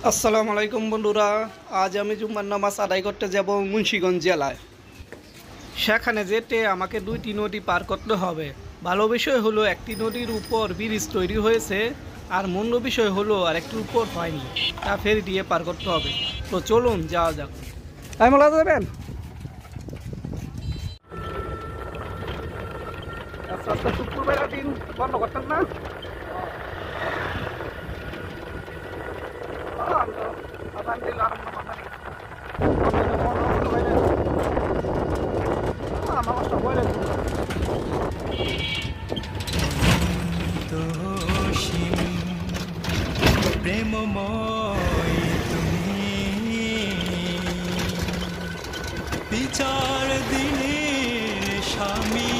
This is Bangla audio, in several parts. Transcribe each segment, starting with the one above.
আসসালামু আলাইকুম বন্ধুরা, আজ আমি জুম্মার নামাজ আদায় করতে যাব মুন্সিগঞ্জ জেলায়। সেখানে যেতে আমাকে দুইটি নদী পার করতে হবে। ভালো বিষয় হলো একটি নদীর উপর ব্রিজ তৈরি হয়েছে, আর মন্দ বিষয় হলো আর একটির উপর হয়নি, তা ফেরি দিয়ে পার করতে হবে। তো চলুন যাওয়া যাক। তাই মোলা যাবেন? আচ্ছা, শুক্রবার দিন বন্ধ করতেন না? প্রেমময় তুমি বিচার দিনের স্বামী,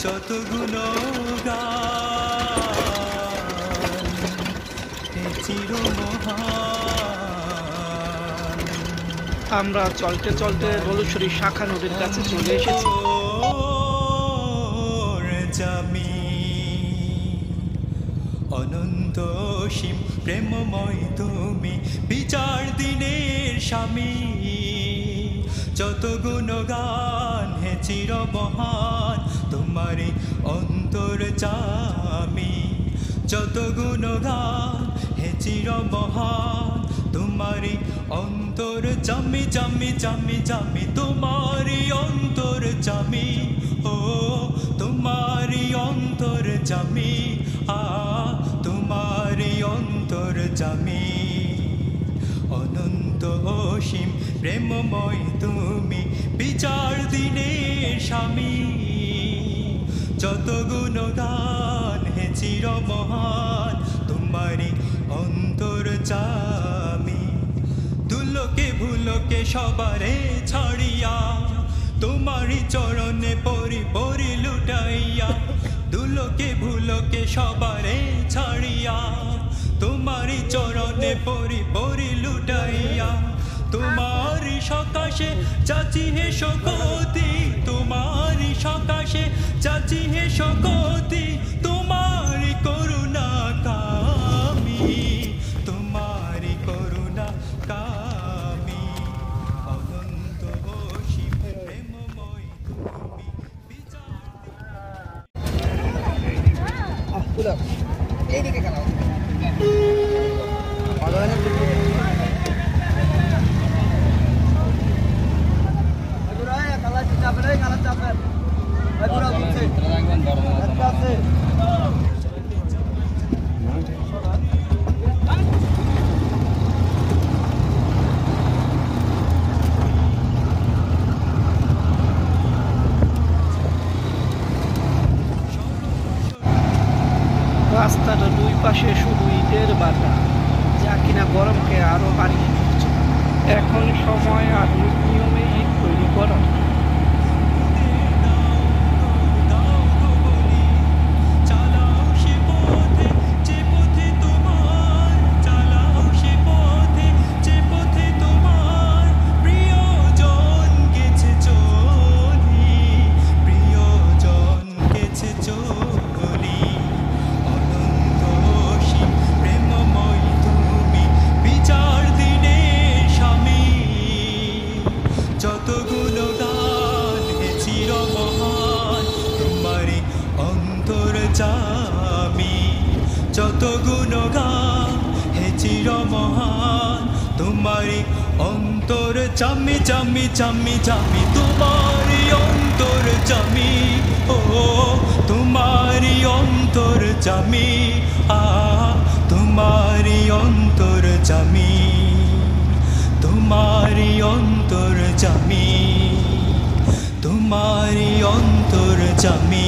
যত গুণগান চিরমহান। আমরা চলতে চলতে দোলেশ্বরী শাখা নদীর কাছে চলে এসেছি। জামি অনন্ত সীম প্রেমময় তুমি বিচার দিনের স্বামী, যত গুণগান হে চির মহান তোমারি অন্তর জামি, যত গুণগান হে চির মহান তোমারি অন্তর জামি জামি জামি জামি, তোমারি অন্তর জামি, ও তোমারি অন্তর জামি, তোমারি অন্তর জামি। অনন্ত অসীম প্রেমময় তুমি বিচার দিনের স্বামী, যত গুণগান হে চির মহান তোমারি অন্তর জামি। দুলোকে ভুলোকে সবারে ছাড়িয়া তোমারি চরণে পরি পরি লুটাইয়া, দুলোকে ভুলোকে সবারে ছাড়িয়া তোমারি চরণে পরি পরি লুটাইয়া, তোমারি সকাশে চাচি হে শোকতি, তোমারি সকাশে চাচি হে শোকতি, তোমারি করুণা কামি, তোমারি করুণা কামি। অনন্ত অসীম প্রেমময় তুমি বিচার এইদিকে কেন? রাস্তার দুই পাশে শুধু ইটের বাটা, যা কিনা গরমকে আরো বাড়িয়ে দিচ্ছে। এখন সময় আধুনিক নিয়মে ইট তৈরি করা। যত গুণগান হে চির মহান তোমারি অন্তর জামি, যত গুণগান হে চির মহান তোমারি অন্তর জামি জামি জামি জামি, তোমারি অন্তর জামি, ও তোমারি অন্তর জামি, তোমারি অন্তর জামি, তোমারি অন্তর জামি, তোমারি অন্তর জামি।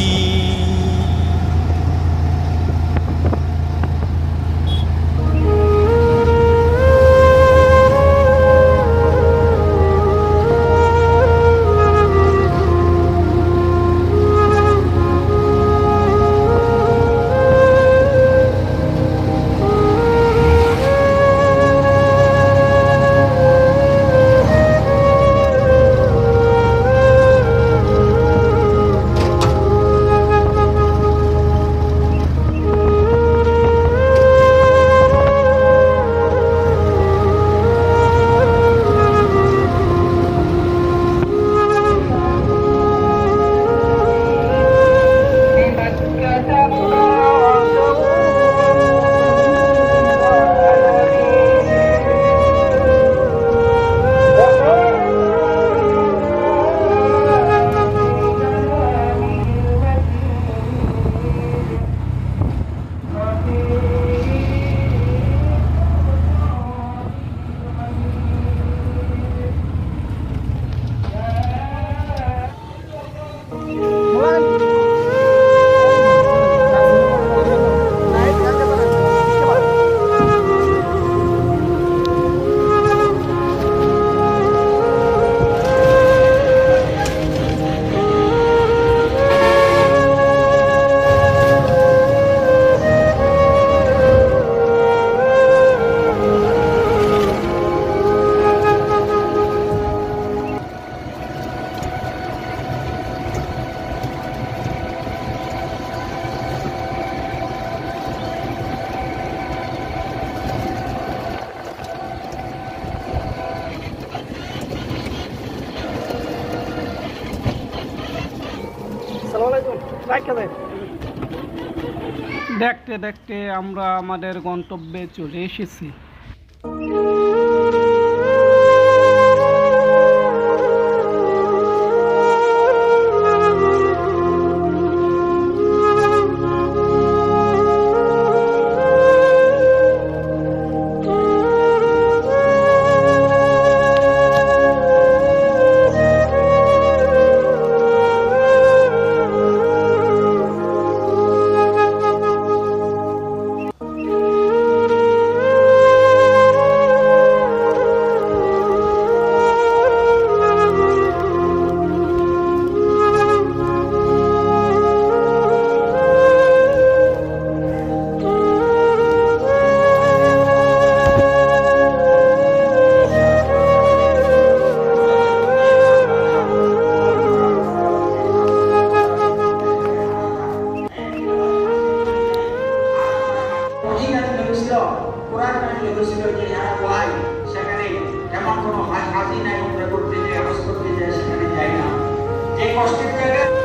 দেখতে দেখতে আমরা আমাদের গন্তব্যে চলে এসেছি। সেখানে যাই না যে কষ্টের জায়গায়